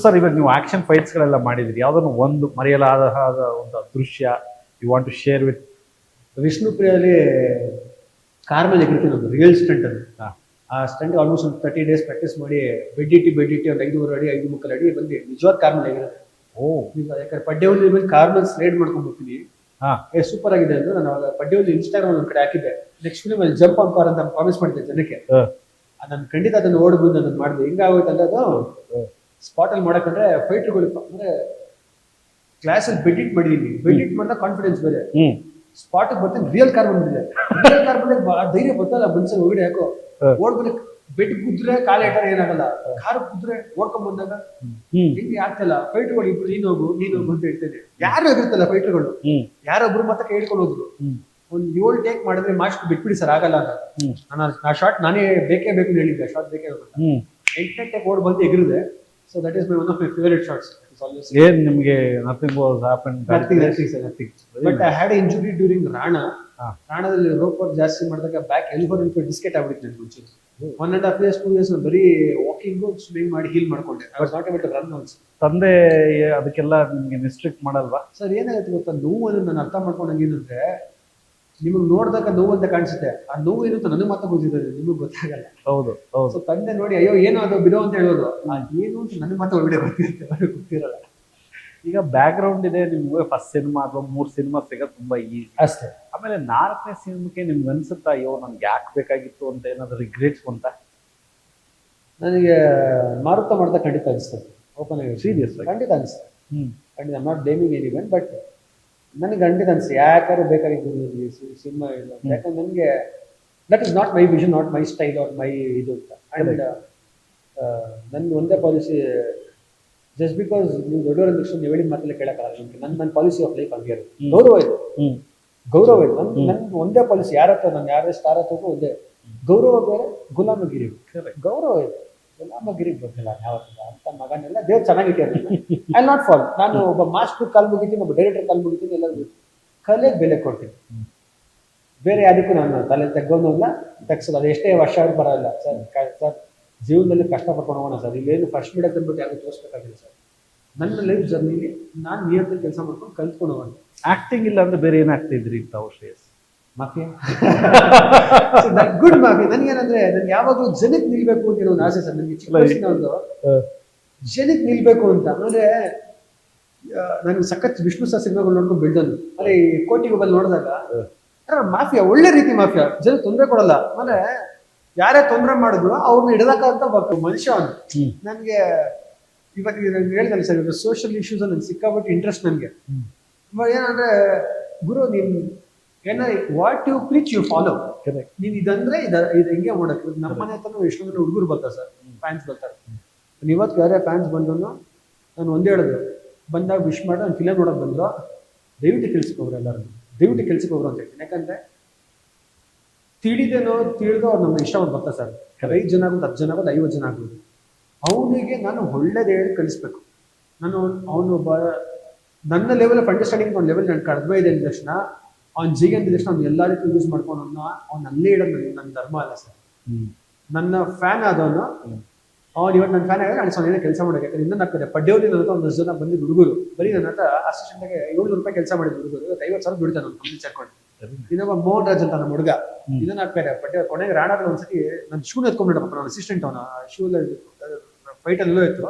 Sir ಇವಾಗ ನೀವು action ಫೈಟ್ಸ್ಗಳೆಲ್ಲ ಮಾಡಿದ್ರಿ, ಯಾವುದನ್ನು ಒಂದು ಮರೆಯಲಾದ ಒಂದು ದೃಶ್ಯ you want to share with? ವಿಷ್ಣುಪ್ರಿಯಲ್ಲಿ ಕಾರ್ ಮೇಲೆ ಎಗಿರ್ತೀನಿ, ಒಂದು ರಿಯಲ್ ಸ್ಟಂಟ್ ಅದು. ಆ ಸ್ಟಂಟ್ ಆಲ್ಮೋಸ್ಟ್ ಒಂದು 30 days ಪ್ರಾಕ್ಟೀಸ್ ಮಾಡಿ ಬೆಡ್ಡಿಟ್ಟು ಒಂದು 5 ಅಡಿ 5 ಅಡಿ ಬಂದು ನಿಜವಾದ ಕಾರ್ ಮೇಲೆ ಎಗಿರೋದು. ಯಾಕಂದ್ರೆ ಪಡ್ಡೆಹಳ್ಳಿ ಮೇಲೆ ಕಾರ್ ಮೇಲೆ ಸ್ಲೈಡ್ ಮಾಡ್ಕೊಂಡ್ ಬರ್ತೀನಿ. ಸೂಪರ್ ಆಗಿದೆ ಅಂದ್ರೆ ನಾನು ಅವಾಗ ಪಡ್ಡೆಹಳ್ಳಿ ಇನ್ಸ್ಟಾಗ್ರಾಮ್ ಒಂದ್ ಕಡೆ ಹಾಕಿದ್ದೆ, ನೆಕ್ಸ್ಟ್ ಫಿಲ್ಮ್ ಅಲ್ಲಿ ಜಂಪ್ ಆನ್ ಕಾರ್ ಅಂತ ಪ್ರಾಮಿಸ್ ಮಾಡಿದ್ದೆ ಜನಕ್ಕೆ. ನಾನು ಖಂಡಿತ ಅದನ್ನ ಓಡ್ಬೋದು ನಾನು ಮಾಡಿದೆ. ಹಿಂಗಾಗೋಯ್ತು ಅಂದ್ರೆ ಅದು ಸ್ಪಾಟ್ ಅಲ್ಲಿ ಮಾಡಕಂದ್ರೆ ಫೈಟರ್ಗಳು ಅಂದ್ರೆ ಕ್ಲಾಸ್ ಅಲ್ಲಿ ಬೆಡ್ಡಿಟ್ ಮಾಡಿದೀನಿ, ಬೆಡ್ಡಿಟ್ ಮಾಡಿದ ಕಾನ್ಫಿಡೆನ್ಸ್ ಬೇರೆ. ಸ್ಪಾಟ್ ಬರ್ತೀನಿ, ರಿಯಲ್ ಕಾರ್ ಬಂದಿದೆ. ರಿಯಲ್ ಕಾರ್ ಬಂದಾಗ ಧೈರ್ಯ ಬರ್ತಲ್ಲ ಮನ್ಸಲ್ಲಿ ಒಳಗಡೆ, ಯಾಕೋ ಓಡ್ಬಂದ್ರೆ ಬೆಡ್ ಕುದ್ರೆ ಕಾಲ ಇಟ್ಟಾರೆ ಏನಾಗಲ್ಲ, ಕಾರ್ ಕುದ್ರೆ ಓಡ್ಕೊಂಡ್ ಬಂದಾಗ ಹಿಂಗೆ ಆಗ್ತಲ್ಲ. ಫೈಟರ್ಗಳು ಇಬ್ರು ನೀನ್ ಹೋಗು ಅಂತ ಹೇಳ್ತೇನೆ. ಯಾರು ಎಗಿರ್ತಲ್ಲ ಫೈಟರ್ಗಳು, ಯಾರೊಬ್ರು ಮತ್ತೆ ಹೇಳ್ಕೊಂಡು ಹೋದ್ರು. ಒಂದ್ 7 ಟೇಕ್ ಮಾಡಿದ್ರೆ ಮಾಸ್ಟರ್ ಬಿಟ್ಬಿಡಿ ಸರ್ ಆಗಲ್ಲ ಅಂತ. ನಾನು ಆ ಶಾರ್ಟ್ ನಾನೇ ಬೇಕೇ ಬೇಕು ಅಂತ ಹೇಳಿದ್ದೆ, ಶಾರ್ಟ್ ಬೇಕೇ ಬೇಕು ಅಂತ. 8ನೇ ಟೇಕ್ ಓಡ್ ಬಂದು ಎಗಿರಿದೆ. So that is one of my favourite shorts. ಏನ್ ನಿಮ್ಗೆ nothing was happen? Nothing. But I had injury during ರಾಣದಲ್ಲಿ ರೋಪ್ ವರ್ಕ್ ಜಾಸ್ತಿ ಮಾಡಿದಾಗ ಬ್ಯಾಕ್ ಎಲ್ಬೋರ್ ಡಿಸ್ಕೆಟ್ ಆಗ್ಬಿಟ್ಟಿತ್ತು ನನಗೆ ಮುಂಚೆ. 1.5 years 2 years ಬರೀ ವಾಕಿಂಗು ಸ್ವಿಮ್ಮಿಂಗ್ ಮಾಡಿ ಹೀಲ್ ಮಾಡ್ಕೊಂಡೆ. I was not able to run also. ತಂದೆ ಅದಕ್ಕೆಲ್ಲ ನಿಮ್ಗೆ ರಿಸ್ಟ್ರಿಕ್ಟ್ ಮಾಡಲ್ವಾ? ಸರ್ ಏನಾಗುತ್ತೆ ಗೊತ್ತಾ, ನೋವನ್ನು ನಾನು ಅರ್ಥ ಮಾಡ್ಕೊಂಡಂಗೇನಂದ್ರೆ, ನಿಮಗೆ ನೋಡಿದಾಗ ನೋವು ಅಂತ ಕಾಣಿಸುತ್ತೆ, ಆ ನೋವು ಏನು ಅಂತ ನನಗೆ ಮಾತ್ರ ಗೊತ್ತಿದ್ದಾರೆ, ನಿಮಗೆ ಗೊತ್ತಾಗಲ್ಲ. ಹೌದು. ಸೊ ತಂದೆ ನೋಡಿ ಅಯ್ಯೋ ಏನೋ ಅದು ಬಿಡೋ ಅಂತ ಹೇಳೋದು, ಏನು ಅಂತ ನನಗೆ ಮಾತ್ರ ಒಳ್ಳೆ ಗೊತ್ತಿರುತ್ತೆ, ಅವ್ರಿಗೆ ಗೊತ್ತಿರಲ್ಲ. ಈಗ ಬ್ಯಾಕ್ ಗ್ರೌಂಡ್ ಇದೆ ನಿಮ್ಗೆ, ಫಸ್ಟ್ ಸಿನಿಮಾ ಅಥವಾ 3 ಸಿನಿಮಾ ಸಿಗೋದು ತುಂಬಾ ಈಸಿ ಅಷ್ಟೇ. ಆಮೇಲೆ 4ನೇ ಸಿನಿಮಾಕ್ಕೆ ನಿಮ್ಗೆ ಅನ್ಸುತ್ತಾ ಅಯ್ಯೋ ನನ್ಗೆ ಯಾಕೆ ಬೇಕಾಗಿತ್ತು ಅಂತ ಏನಾದ್ರು ರಿಗ್ರೆಟ್ಸ್ ಬಂತ? ನನಗೆ ಮಾರುತ ಮಾಡ್ತಾ ಖಂಡಿತ ಅನಿಸ್ತದೆ, ಓಪನ್ ಆಗಿ ಸೀರಿಯಸ್ ಖಂಡಿತ ಅನಿಸ್ತದೆ. ಖಂಡಿತ ನಾಟ್ ಬ್ಲೇಮಿಂಗ್ ಎನಿವನ್, ಬಟ್ ನನಗೆ ಖಂಡಿತ ಅನಿಸ್ತದೆ ಯಾಕಾದ್ರೂ ಬೇಕಾಗಿತ್ತು ಸಿನಿಮಾ ಇಲ್ಲ. ಯಾಕಂದ್ರೆ ನನಗೆ that is not my vision, not my style R ಮೈ ಇದು ಅಂತ. ಅಂಡ್ ನನ್ನ ಒಂದೇ ಪಾಲಿಸಿ, ಜಸ್ಟ್ ಬಿಕಾಸ್ ನೀವು ದೊಡ್ಡವರ ತಕ್ಷಣ ನೀವು ಹೇಳಿದ ಮಾತಲ್ಲ ಕೇಳಕ್ಕಾಗಲ್ಲ. ನನ್ನ ಪಾಲಿಸಿ ಆಫ್ ಲೈಫ್ ಹಂಗೆ ಇರುತ್ತೆ. ಗೌರವ ಇದೆ ನನ್ನ ಒಂದೇ ಪಾಲಿಸಿ. ಯಾರ ಹತ್ರ ನಾನು ಯಾರೇ ಸ್ಟಾರ್ ಹತ್ರಕ್ಕೂ ಒಂದೇ, ಗೌರವ ಬೇರೆ, ಗುಲಾಮಗಿರಿ. ಗೌರವ ಇದೆ, ಗುಲಾಮಗಿರಿಗೆ ಗೊತ್ತಿಲ್ಲ ಯಾವತ್ತಿಲ್ಲ ಅಂತ ಮಗನೆಲ್ಲ ದೇವ್ರು ಚೆನ್ನಾಗಿಟ್ಟಿದ್ದಾರೆ. I not fall. ನಾನು ಒಬ್ಬ ಮಾಸ್ಟರ್ ಕಾಲ್ ಮುಗಿತೀನಿ, ಒಬ್ಬ ಡೈರೆಕ್ಟರ್ ಕಾಲ್ ಮುಗಿತೀನಿ, ಎಲ್ಲರಿಗೂ ಕಲೆಗೆ ಬೆಲೆ ಕೊಡ್ತೀನಿ. ಬೇರೆ ಯಾವುದಕ್ಕೂ ನಾನು ತಲೆ ತೆಗ್ಗೋನಲ್ಲ, ತೆಗ್ಸೋದು. ಅದು ಎಷ್ಟೇ ವರ್ಷ ಆದ್ರೂ ಬರೋಲ್ಲ ಸರ್. ಜೀವನದಲ್ಲಿ ಕಷ್ಟಪಡ್ಕೊಂಡು ಹೋಗೋಣ ಸರ್. ಇಲ್ಲೇನು ಫಸ್ಟ್ ಮೀಡಿಯಾ ತಂದ್ಬಿಟ್ಟು ಯಾರು ತೋರಿಸ್ಬೇಕಾಗಿಲ್ಲ ಸರ್. ನನ್ನ ಲೈಫ್ ಜರ್ನಿಲಿ ನಾನು ನಿಯತ್ತಲ್ಲಿ ಕೆಲಸ ಮಾಡ್ಕೊಂಡು ಕಲ್ತ್ಕೊಂಡು ಹೋಗೋಣ. ಆಕ್ಟಿಂಗ್ ಇಲ್ಲ ಅಂದ್ರೆ ಬೇರೆ ಏನಾಗ್ತಿದ್ರಿ ತಾವು ಶ್ರೇಯಸ್? ಮಾಫಿಯಾ. Good mafia. ನನಗೇನಂದ್ರೆ ನನ್ಗೆ ಯಾವಾಗಲೂ ಜನಕ್ಕೆ ನಿಲ್ಬೇಕು ಅಂತ ಒಂದು ಆಸೆ ಸರ್. ನನಗೆ ಚಿಕ್ಕ ವಯಸ್ಸಿನ ಒಂದು ಜನಕ್ಕೆ ನಿಲ್ಬೇಕು ಅಂತ. ಅಂದ್ರೆ ನನಗೆ ಸಖತ್ ವಿಷ್ಣು ಸರ್ ಸಿನಿಮಾಗಳು ನೋಡ್ಕೊಂಡು ಬೆಳ್ದನು. ಅದೇ ಈ ಕೋಟಿ ಮೊಬೈಲ್ ನೋಡಿದಾಗ ಮಾಫಿಯಾ ಒಳ್ಳೆ ರೀತಿ ಮಾಫಿಯಾ, ಜನ ತೊಂದರೆ ಕೊಡಲ್ಲ. ಅಂದ್ರೆ ಯಾರೇ ತೊಂದರೆ ಮಾಡಿದ್ರು ಅವ್ರನ್ನ ಹಿಡದಕ್ಕಂತ ಮನುಷ್ಯ ಅವನು. ನನ್ಗೆ ಇವಾಗ ಹೇಳ್ದಲ್ಲ ಸರ್, ಇವಾಗ ಸೋಷಿಯಲ್ ಇಶ್ಯೂಸ್ ನನ್ಗೆ ಸಿಕ್ಕಾಬಿಟ್ಟು ಇಂಟ್ರೆಸ್ಟ್ ನನಗೆ. ಇವಾಗ ಏನಂದ್ರೆ ಗುರು, ನೀನ್ ಏನ what you preach you follow. ನೀನ್ ಇದಂದ್ರೆ ಇದು ಹಿಂಗೆ ಮಾಡೋಕೆ. ನಮ್ಮ ಮನೆ ಹತ್ರ ಎಷ್ಟೊಂದು ಹುಡುಗರು ಬರ್ತಾರೆ ಸರ್, ಫ್ಯಾನ್ಸ್ ಬರ್ತಾರೆ. ಇವತ್ತು ಯಾರೇ ಫ್ಯಾನ್ಸ್ ಬಂದ್ರು ನಾನು ಒಂದೇ ಹೇಳೋದು, ಬಂದಾಗ ವಿಶ್ ಮಾಡಿ ನಾನು ಫಿಲಮ್ ನೋಡೋಕೆ ಬಂದ್ರು, ದಯವಿಟ್ಟು ಕೆಲ್ಸಕ್ಕೆ ಹೋಗ್ರು, ಎಲ್ಲರೂ ದಯವಿಟ್ಟು ಕೆಲ್ಸಕ್ಕೆ ಹೋಗ್ರು ಅಂತ ಹೇಳ್ತೀನಿ. ಯಾಕಂದ್ರೆ ತಿಳಿದೇನೋ ತಿಳಿದೋ ಅವ್ರು ನಮ್ಮ ಇಷ್ಟ ಬರ್ತಾರೆ ಸರ್. 5 ಜನ ಆಗೋದು, 10 ಜನ ಆಗೋದು, 50 ಜನ ಆಗೋದು. ಅವನಿಗೆ ನಾನು ಒಳ್ಳೇದು ಹೇಳಿ ಕಲಿಸ್ಬೇಕು. ನಾನು ಅವನು ನನ್ನ ಲೆವೆಲ್ ಆಫ್ ಅಂಡರ್ಸ್ಟ್ಯಾಂಡಿಂಗ್ ಒಂದು ಲೆವೆಲ್ ನನ್ಗೆ ಕಡಿಮೆ ಇದೆ ಅಂದ ತಕ್ಷಣ, ಅವ್ನ ಜಿಗೆ ಅಂದ ತಕ್ಷಣ ಅವ್ನು ಎಲ್ಲ ರೀತಿ ಯೂಸ್ ಮಾಡ್ಕೊಂಡು ಅವ್ನು ಅಲ್ಲೇ ಇಡೋದು ನನ್ನ ಧರ್ಮ ಅಲ್ಲ ಸರ್. ನನ್ನ ಫ್ಯಾನ್ ಆದವನು ಅವ್ನು ಇವತ್ತು ನನ್ನ ಫ್ಯಾನ್ ಆಗಿದೆ, ನಾನು ಏನೇ ಕೆಲಸ ಮಾಡೋಕೆ. ಯಾಕಂದ್ರೆ ಇನ್ನೊಂದು ಆಗ್ತದೆ, ಪಡ್ಡೆಯಲ್ಲಿ ನನ್ನ ಹತ್ರ 10 ಜನ ಬಂದಿದ್ದು ಹುಡುಗರು, ಬರೀ ನನ್ನ ಹತ್ರ ಅಸಿಸ್ಟೆಂಟ್ಗೆ 700 ರೂಪಾಯಿ ಕೆಲಸ ಮಾಡಿದ ಹುಡುಗರು, ಇವತ್ತು 50,000 ದುಡಿತಾನೆ ಅವ್ನು ಕಂಪ್ಲೀಟ್ ಸೇರ್ಕೊಂಡು. ಇನ್ನೊಬ್ಬ ಮೋಹನ್ ರಾಜ್ ಅಂತ ನಮ್ಮ ಹುಡುಗ, ಇದನ್ನ ಹಾಕ್ತಾರೆ ಪಡ್ಡೆ. ಕೊನೆಗೆ ರಾಣಾದಲ್ಲಿ ಒಂದ್ಸತಿ ನನ್ನ ಶೂ ಎತ್ಕೊಂಡ್ಬಿಟ್ಟಪ್ಪ, ನನ್ನ ಅಸಿಸ್ಟೆಂಟ್ ಅವನ ಶೂ ಫೈಟ್ ಅಲ್ಲೂ ಇತ್ತು.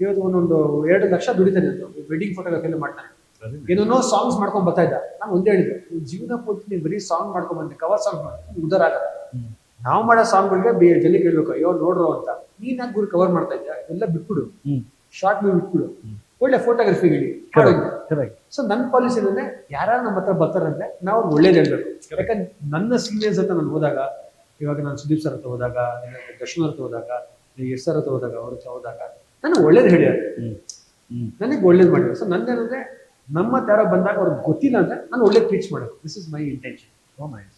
ಇವತ್ತು ಒಂದೊಂದು 2 ಲಕ್ಷ ದುಡಿತಾನೆ ಅಂತ ವೆಡ್ಡಿಂಗ್ ಫೋಟೋಗ್ರಫಿ ಎಲ್ಲ ಮಾಡ್ತಾನೆ. ಏನೇನೋ ಸಾಂಗ್ಸ್ ಮಾಡ್ಕೊಂಡ್ ಬರ್ತಾ ಇದ್ದ. ನಾನು ಒಂದೇ ಹೇಳಿದ್ದೆ, ಜೀವನ ಪೂರ್ತಿ ನೀವು ಬರೀ ಸಾಂಗ್ ಮಾಡ್ಕೊಂಡ್ ಬಂದೆ, ಕವರ್ ಸಾಂಗ್ ಮಾಡಿ ಉದ್ದಾರ ಆಗಲ್ಲ. ನಾವು ಮಾಡೋ ಸಾಂಗ್ಗಳಿಗೆ ಜಲ್ಲಿ ಕೇಳ್ಬೇಕು, ಅಯ್ಯೋ ನೋಡ್ರು ಅಂತ. ನೀನ್ ಯಾಕೆ ಗುರು ಕವರ್ ಮಾಡ್ತಾ ಇದ್ದ, ಎಲ್ಲ ಬಿಟ್ಬಿಡು, ಶಾರ್ಟ್ ಮೂವಿ ಬಿಟ್ಬಿಡು, ಒಳ್ಳೆ ಫೋಟೋಗ್ರಫಿ ಹೇಳಿ. ಸೊ ನನ್ನ ಪಾಲಿಸಿ ಏನಂದ್ರೆ, ಯಾರು ನಮ್ಮ ಹತ್ರ ಬರ್ತಾರಂದ್ರೆ ನಾವು ಒಳ್ಳೇದು ಹೇಳ್ಬೇಕು. ಯಾಕಂದ್ರೆ ನನ್ನ ಸೀನಿಯರ್ಸ್ ಹತ್ರ ನಾನು ಹೋದಾಗ, ಇವಾಗ ನಾನು ಸುದೀಪ್ ಸರ್ ಹತ್ರ ಹೋದಾಗ, ದರ್ಶನ್ ಹತ್ರ ಹೋದಾಗ, ಯಶ್ ಸರ್ ಹತ್ರ ಹೋದಾಗ, ಅವ್ರ ಹತ್ರ ಹೋದಾಗ ನಾನು ಒಳ್ಳೇದು ಹೇಳ್ಯಾರ, ನನಗೆ ಒಳ್ಳೇದು ಮಾಡಿದ್ರು. ಸೊ ನಂದೇನಂದ್ರೆ, ನಮ್ಮ ಯಾರೋ ಬಂದಾಗ ಅವ್ರಿಗೆ ಗೊತ್ತಿಲ್ಲ ಅಂದ್ರೆ ನಾನು ಒಳ್ಳೇದು ಟೀಚ್ ಮಾಡೋದು. This is my intention. Oh nice.